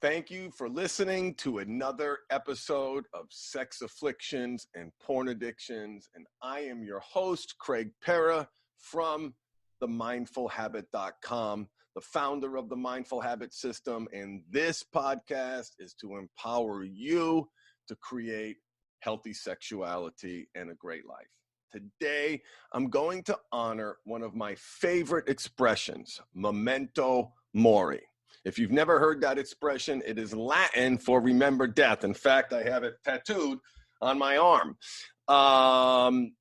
Thank you for listening to another episode of Sex Afflictions and Porn Addictions. And I am your host, Craig Pera from themindfulhabit.com, the founder of the Mindful Habit System. And this podcast is to empower you to create healthy sexuality and a great life. Today, I'm going to honor one of my favorite expressions, memento mori. If you've never heard that expression, it is Latin for remember death. In fact, I have it tattooed on my arm.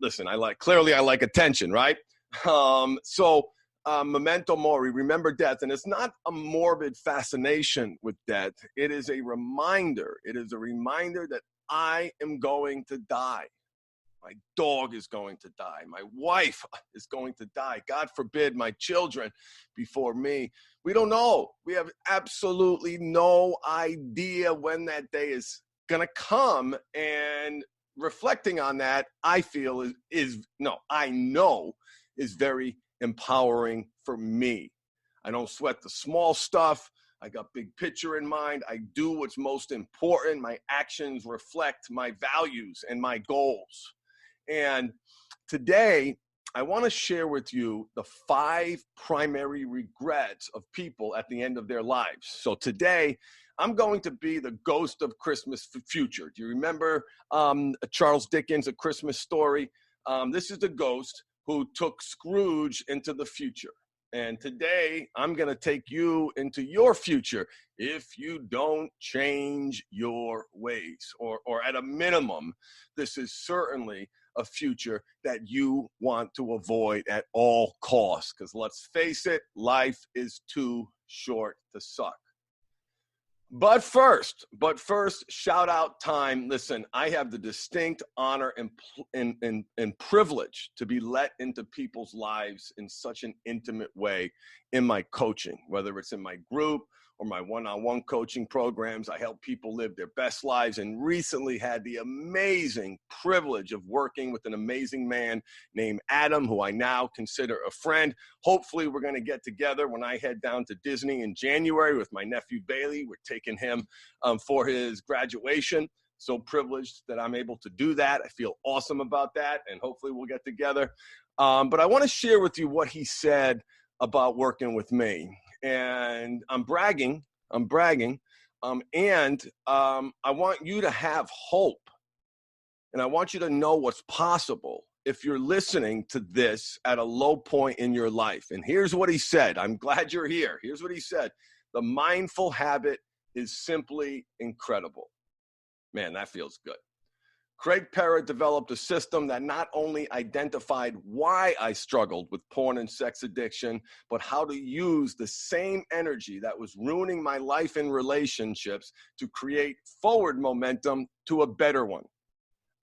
Listen, I like attention, right? Memento mori, remember death. And it's not a morbid fascination with death. It is a reminder. It is a reminder that I am going to die. My dog is going to die. My wife is going to die. God forbid, my children before me. We don't know. We have absolutely no idea when that day is going to come. And reflecting on that, I feel I know is very empowering for me. I don't sweat the small stuff. I got big picture in mind. I do what's most important. My actions reflect my values and my goals. And today, I want to share with you the 5 primary regrets of people at the end of their lives. So today, I'm going to be the ghost of Christmas future. Do you remember Charles Dickens' A Christmas Story? This is the ghost who took Scrooge into the future. And today, I'm going to take you into your future if you don't change your ways. Or at a minimum, this is certainly a future that you want to avoid at all costs. Because let's face it, life is too short to suck. But first, shout out time. Listen, I have the distinct honor and privilege to be let into people's lives in such an intimate way in my coaching, whether it's in my group or my one-on-one coaching programs. I help people live their best lives, and recently had the amazing privilege of working with an amazing man named Adam, who I now consider a friend. Hopefully, we're going to get together when I head down to Disney in January with my nephew Bailey. We're taking him for his graduation. So privileged that I'm able to do that. I feel awesome about that, and hopefully we'll get together. But I want to share with you what he said about working with me. And I'm bragging, and I want you to have hope, and I want you to know what's possible if you're listening to this at a low point in your life. And here's what he said. I'm glad you're here. Here's what he said. The mindful habit is simply incredible. Man, that feels good. Craig Pera developed a system that not only identified why I struggled with porn and sex addiction, but how to use the same energy that was ruining my life and relationships to create forward momentum to a better one.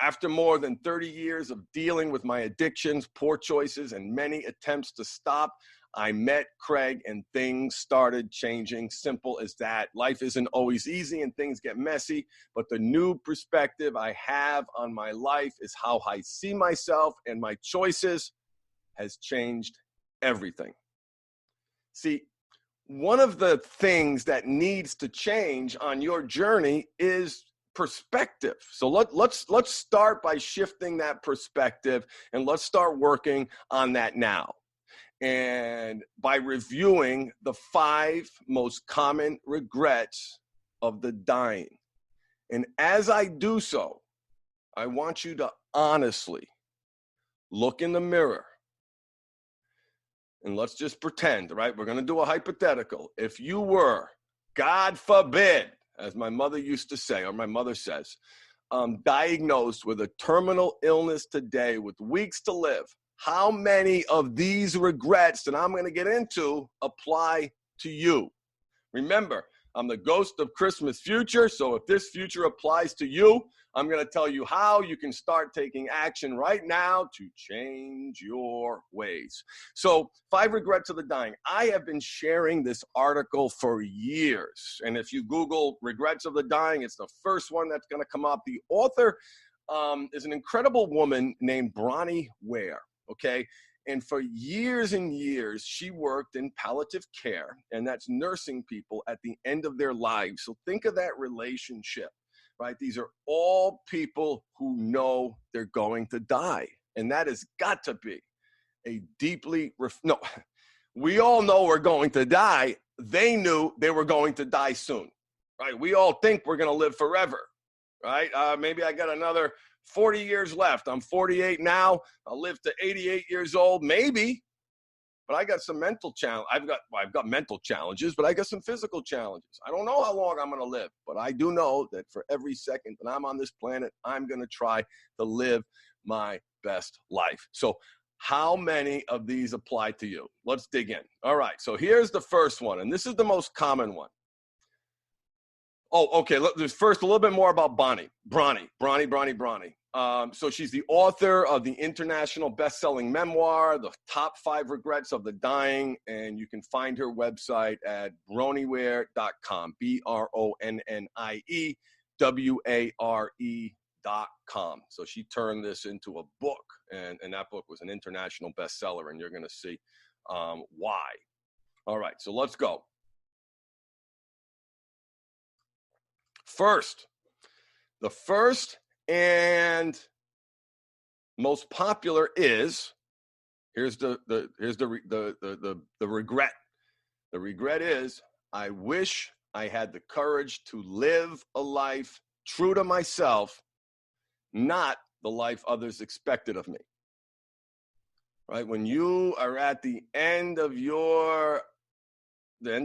After more than 30 years of dealing with my addictions, poor choices, and many attempts to stop, I met Craig and things started changing. Simple as that. Life isn't always easy and things get messy, but the new perspective I have on my life is how I see myself, and my choices has changed everything. See, one of the things that needs to change on your journey is perspective. So let's start by shifting that perspective, and let's start working on that now. And by reviewing the 5 most common regrets of the dying. And as I do so, I want you to honestly look in the mirror. And let's just pretend, right? We're going to do a hypothetical. If you were, God forbid, as my mother used to say, or my mother says, diagnosed with a terminal illness today with weeks to live, how many of these regrets that I'm going to get into apply to you? Remember, I'm the ghost of Christmas future, so if this future applies to you, I'm going to tell you how you can start taking action right now to change your ways. So, 5 regrets of the dying. I have been sharing this article for years, and if you Google regrets of the dying, it's the first one that's going to come up. The author is an incredible woman named Bronnie Ware. Okay. And for years and years, she worked in palliative care, and that's nursing people at the end of their lives. So think of that relationship, right? These are all people who know they're going to die. And that has got to be a deeply, no, we all know we're going to die. They knew they were going to die soon, right? We all think we're going to live forever, right? Maybe I got another 40 years left. I'm 48 now. I'll live to 88 years old, maybe. But I got some mental challenge. I've got mental challenges, but I got some physical challenges. I don't know how long I'm going to live, but I do know that for every second that I'm on this planet, I'm going to try to live my best life. So how many of these apply to you? Let's dig in. All right. So here's the first one, and this is the most common one. Oh, okay. There's first a little bit more about Bronnie. So she's the author of the international best-selling memoir, The Top 5 Regrets of the Dying, and you can find her website at bronieware.com, BRONIEWARE.com. So she turned this into a book, and that book was an international bestseller, and you're going to see why. All right, so let's go. The first and most popular is, here's the regret. The regret is, I wish I had the courage to live a life true to myself, not the life others expected of me. Right? When you are at the end of the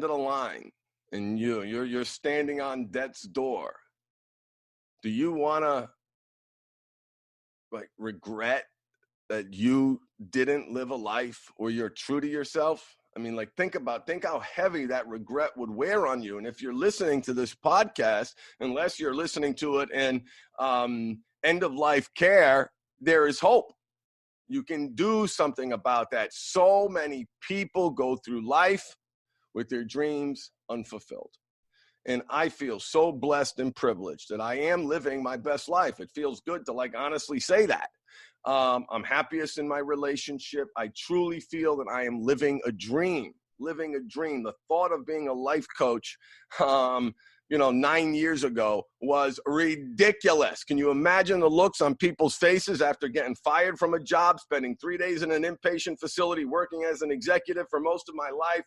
line, and you're standing on death's door, do you want to regret that you didn't live a life where you're true to yourself? I mean, think how heavy that regret would wear on you. And if you're listening to this podcast, unless you're listening to it in end of life care, there is hope. You can do something about that. So many people go through life with their dreams unfulfilled. And I feel so blessed and privileged that I am living my best life. It feels good to honestly say that. I'm happiest in my relationship. I truly feel that I am living a dream. The thought of being a life coach, 9 years ago was ridiculous. Can you imagine the looks on people's faces after getting fired from a job, spending 3 days in an inpatient facility, working as an executive for most of my life?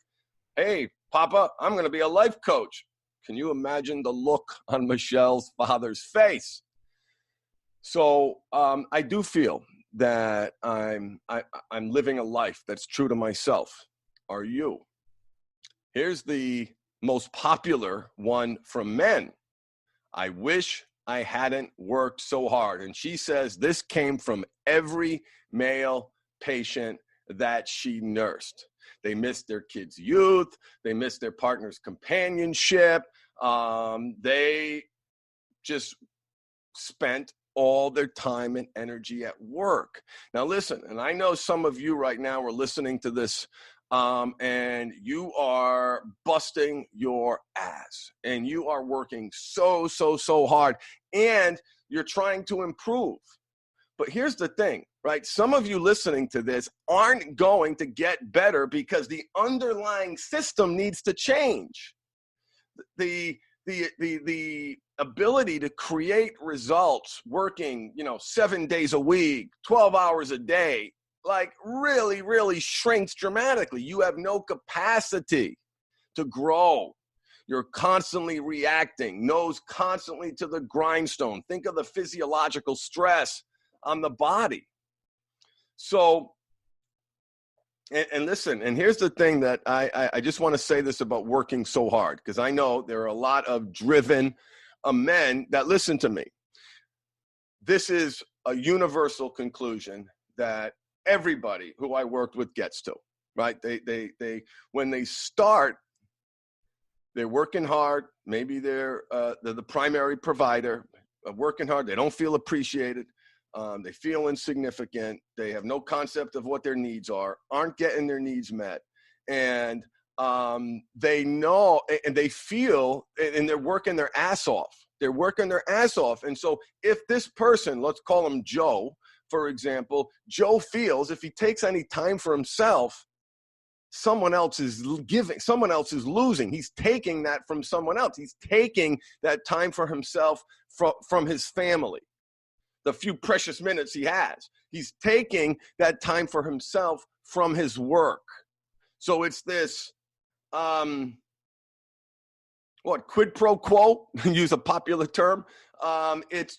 Hey, Papa, I'm going to be a life coach. Can you imagine the look on Michelle's father's face? So I do feel that I'm living a life that's true to myself. Are you? Here's the most popular one from men. I wish I hadn't worked so hard. And she says this came from every male patient that she nursed. They missed their kids' youth. They missed their partner's companionship. They just spent all their time and energy at work. Now, listen, and I know some of you right now are listening to this, and you are busting your ass, and you are working so hard, and you're trying to improve. But here's the thing, right? Some of you listening to this aren't going to get better because the underlying system needs to change. The ability to create results working, 7 days a week, 12 hours a day, really shrinks dramatically. You have no capacity to grow. You're constantly reacting, nose constantly to the grindstone. Think of the physiological stress on the body. So, and listen, and here's the thing that I just want to say this about working so hard, because I know there are a lot of driven men that listen to me. This is a universal conclusion that everybody who I worked with gets to, right? They when they start, they're working hard. Maybe they're the primary provider, working hard. They don't feel appreciated. They feel insignificant. They have no concept of what their needs are, aren't getting their needs met. And they know, and they feel, and they're working their ass off. And so if this person, let's call him Joe, for example, Joe feels if he takes any time for himself, someone else is losing. He's taking that from someone else. He's taking that time for himself from his family, the few precious minutes he has. He's taking that time for himself from his work. So it's this, quid pro quo, use a popular term. It's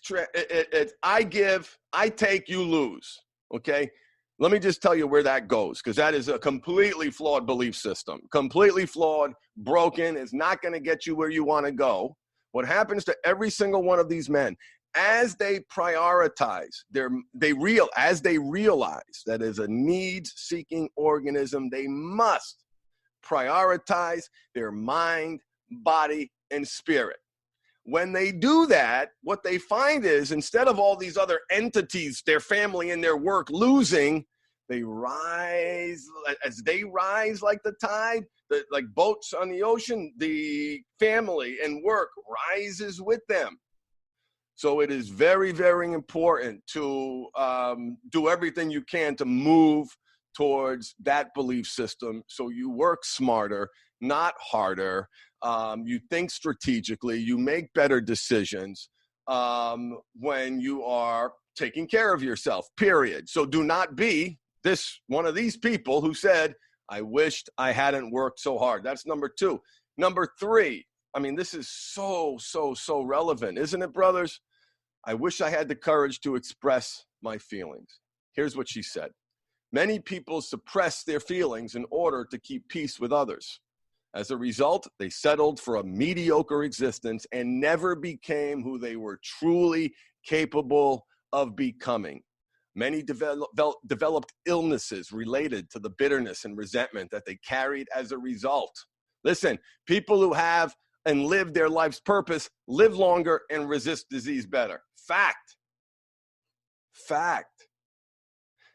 I give, I take, you lose, okay? Let me just tell you where that goes, because that is a completely flawed belief system. Completely flawed, broken, is not going to get you where you want to go. What happens to every single one of these men, as they prioritize, as they realize that as a needs-seeking organism, they must prioritize their mind, body, and spirit. When they do that, what they find is instead of all these other entities, their family and their work losing, they rise. As they rise like the tide, like boats on the ocean, the family and work rises with them. So it is very, very important to do everything you can to move towards that belief system so you work smarter, not harder. You think strategically, you make better decisions when you are taking care of yourself, period. So do not be one of these people who said, I wished I hadn't worked so hard. That's number 2. Number 3, I mean, this is so relevant, isn't it, brothers? I wish I had the courage to express my feelings. Here's what she said. Many people suppress their feelings in order to keep peace with others. As a result, they settled for a mediocre existence and never became who they were truly capable of becoming. Many developed illnesses related to the bitterness and resentment that they carried as a result. Listen, people who have and live their life's purpose live longer and resist disease better. Fact.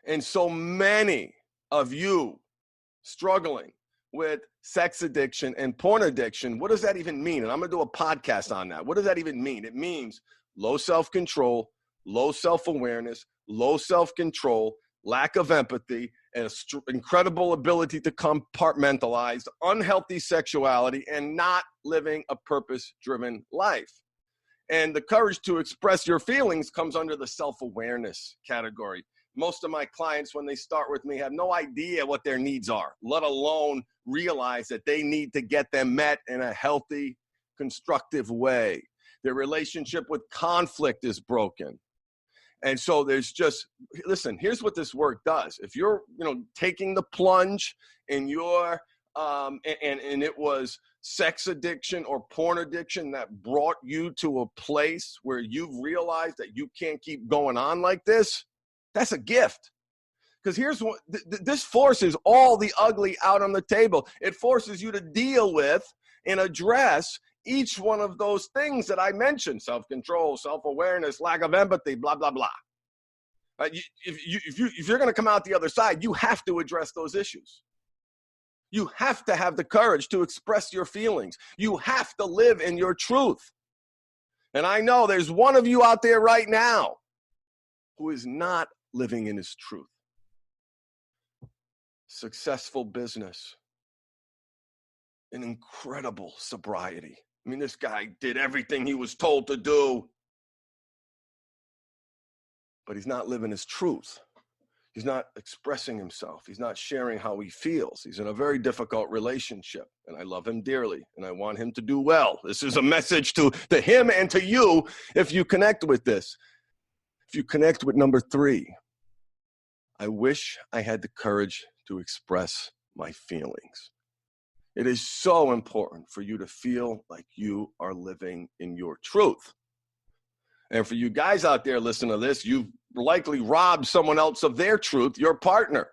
And so many of you struggling with sex addiction and porn addiction, what does that even mean? And I'm going to do a podcast on that. What does that even mean? It means low self-control, low self-awareness, low self-control, lack of empathy, and incredible ability to compartmentalize, unhealthy sexuality, and not living a purpose-driven life. And the courage to express your feelings comes under the self-awareness category. Most of my clients, when they start with me, have no idea what their needs are, let alone realize that they need to get them met in a healthy, constructive way. Their relationship with conflict is broken. And so there's just, listen, here's what this work does. If you're, taking the plunge and you're, and it was sex addiction or porn addiction that brought you to a place where you've realized that you can't keep going on like this, that's a gift. Because here's what, this forces all the ugly out on the table. It forces you to deal with and address each one of those things that I mentioned: self-control, self-awareness, lack of empathy, blah, blah, blah. If you're going to come out the other side, you have to address those issues. You have to have the courage to express your feelings. You have to live in your truth. And I know there's one of you out there right now who is not living in his truth. Successful business, an incredible sobriety. I mean, this guy did everything he was told to do, but he's not living his truth. He's not expressing himself. He's not sharing how he feels. He's in a very difficult relationship, and I love him dearly, and I want him to do well. This is a message to him and to you if you connect with this. If you connect with number 3, I wish I had the courage to express my feelings. It is so important for you to feel like you are living in your truth. And for you guys out there listening to this, you've likely robbed someone else of their truth, your partner.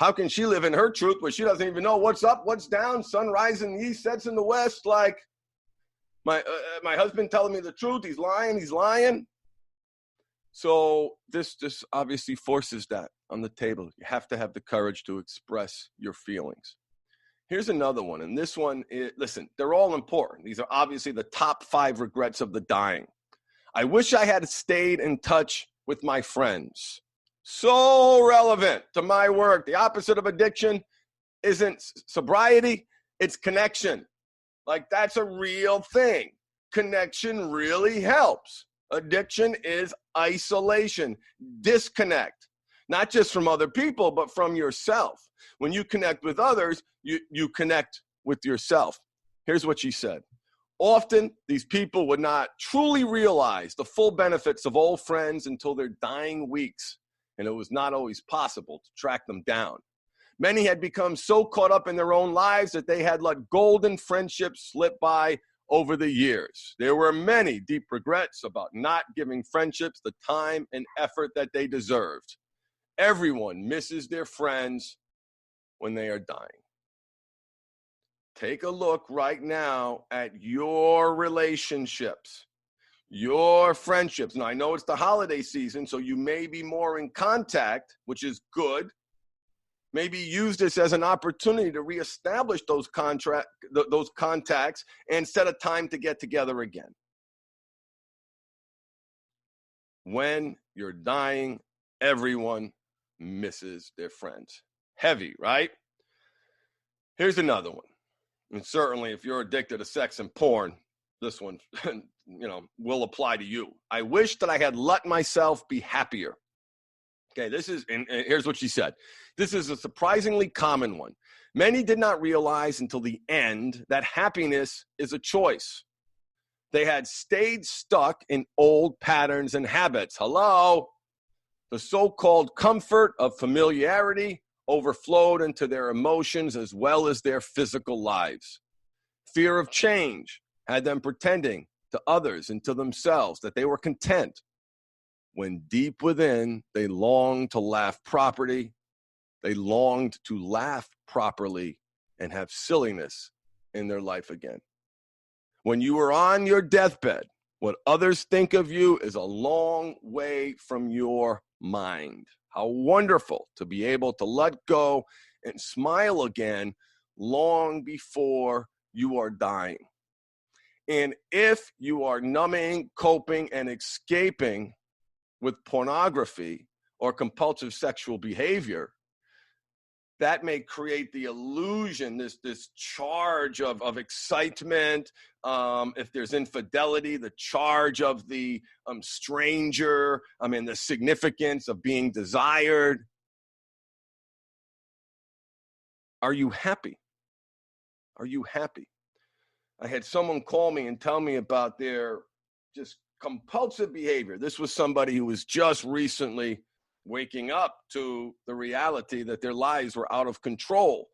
How can she live in her truth where she doesn't even know what's up, what's down, sun rises in the east, sets in the west? Like, my husband telling me the truth, he's lying. So this obviously forces that on the table. You have to have the courage to express your feelings. Here's another one. And this one, listen, they're all important. These are obviously the top 5 regrets of the dying. I wish I had stayed in touch with my friends. So relevant to my work. The opposite of addiction isn't sobriety, it's connection. Like, that's a real thing. Connection really helps. Addiction is isolation, disconnect, not just from other people, but from yourself. When you connect with others, you connect with yourself. Here's what she said. Often, these people would not truly realize the full benefits of old friends until their dying weeks, and it was not always possible to track them down. Many had become so caught up in their own lives that they had let golden friendships slip by over the years. There were many deep regrets about not giving friendships the time and effort that they deserved. Everyone misses their friends when they are dying. Take a look right now at your relationships, your friendships. Now, I know it's the holiday season, so you may be more in contact, which is good. Maybe use this as an opportunity to reestablish those contacts and set a time to get together again. When you're dying, everyone misses their friends. Heavy, right? Here's another one. And certainly if you're addicted to sex and porn, this one, will apply to you. I wish that I had let myself be happier. Okay, and here's what she said. This is a surprisingly common one. Many did not realize until the end that happiness is a choice. They had stayed stuck in old patterns and habits. Hello? The so-called comfort of familiarity overflowed into their emotions as well as their physical lives. Fear of change had them pretending to others and to themselves that they were content, when deep within they longed to laugh properly. They longed to laugh properly and have silliness in their life again. When you are on your deathbed, what others think of you is a long way from your mind. How wonderful to be able to let go and smile again long before you are dying. And if you are numbing, coping, and escaping with pornography or compulsive sexual behavior, that may create the illusion, this charge of excitement. If there's infidelity, the charge of the stranger, the significance of being desired. Are you happy? Are you happy? I had someone call me and tell me about their just compulsive behavior. This was somebody who was just recently waking up to the reality that their lives were out of control.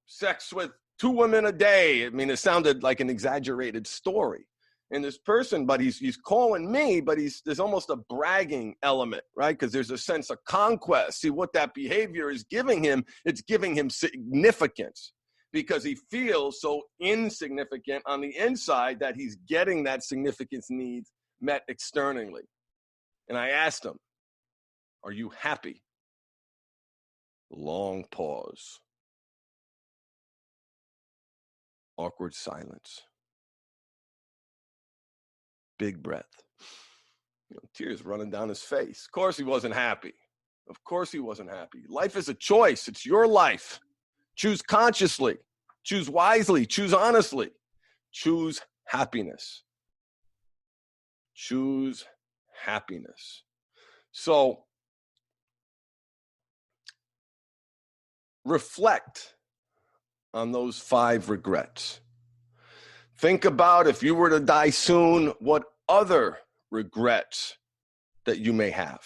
Sex with 2 women a day. It sounded like an exaggerated story. And this person, but he's calling me, but there's almost a bragging element, right? Because there's a sense of conquest. See, what that behavior is giving him, it's giving him significance, because he feels so insignificant on the inside that he's getting that significance need met externally. And I asked him, are you happy? Long pause. Awkward silence. Big breath. Tears running down his face. Of course he wasn't happy. Of course he wasn't happy. Life is a choice. It's your life. Choose consciously. Choose wisely. Choose honestly. Choose happiness. Choose happiness. So, reflect on those 5 regrets. Think about, if you were to die soon, what other regrets that you may have.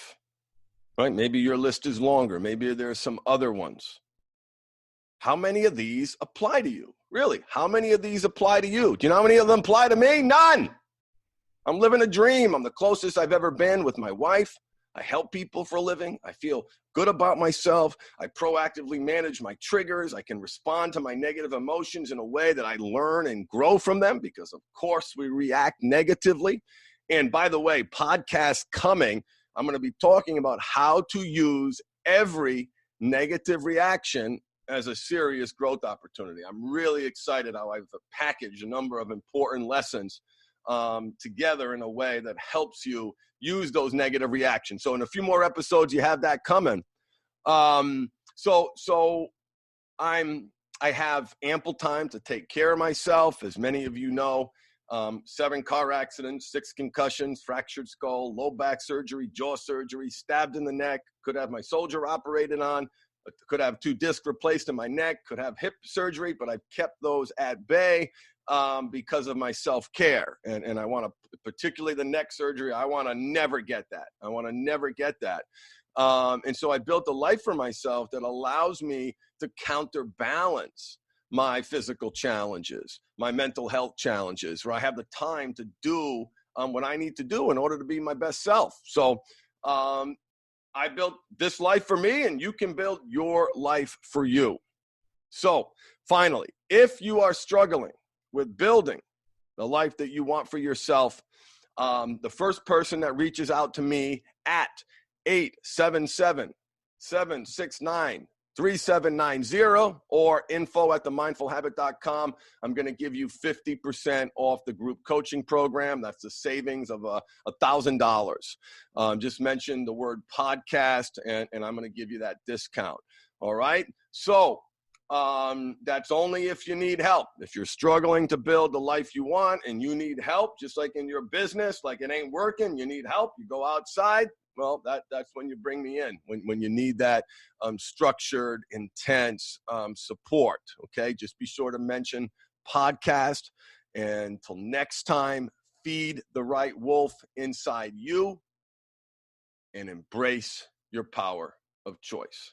Right? Maybe your list is longer. Maybe there are some other ones. How many of these apply to you? Really, how many of these apply to you? Do you know how many of them apply to me? None. I'm living a dream. I'm the closest I've ever been with my wife. I help people for a living. I feel good about myself. I proactively manage my triggers. I can respond to my negative emotions in a way that I learn and grow from them, because of course we react negatively. And by the way, podcast coming, I'm going to be talking about how to use every negative reaction as a serious growth opportunity. I'm really excited how I've packaged a number of important lessons together in a way that helps you use those negative reactions. So in a few more episodes, you have that coming. So I have ample time to take care of myself. As many of you know, 7 car accidents, 6 concussions, fractured skull, low back surgery, jaw surgery, stabbed in the neck, could have my soldier operated on, could have 2 discs replaced in my neck, could have hip surgery, but I've kept those at bay because of my self-care. And I want to, particularly the neck surgery, I want to never get that. I want to never get that. And so I built a life for myself that allows me to counterbalance my physical challenges, my mental health challenges, where I have the time to do what I need to do in order to be my best self. So I built this life for me, and you can build your life for you. So finally, if you are struggling with building the life that you want for yourself, the first person that reaches out to me at 877-769-3790 or info@themindfulhabit.com, I'm going to give you 50% off the group coaching program. That's a savings of $1,000. Just mention the word podcast, and I'm going to give you that discount. All right. So that's only if you need help. If you're struggling to build the life you want and you need help, just like in your business, like it ain't working, you need help, you go outside. Well, that's when you bring me in, when you need that structured, intense support, okay? Just be sure to mention podcast. And until next time, feed the right wolf inside you and embrace your power of choice.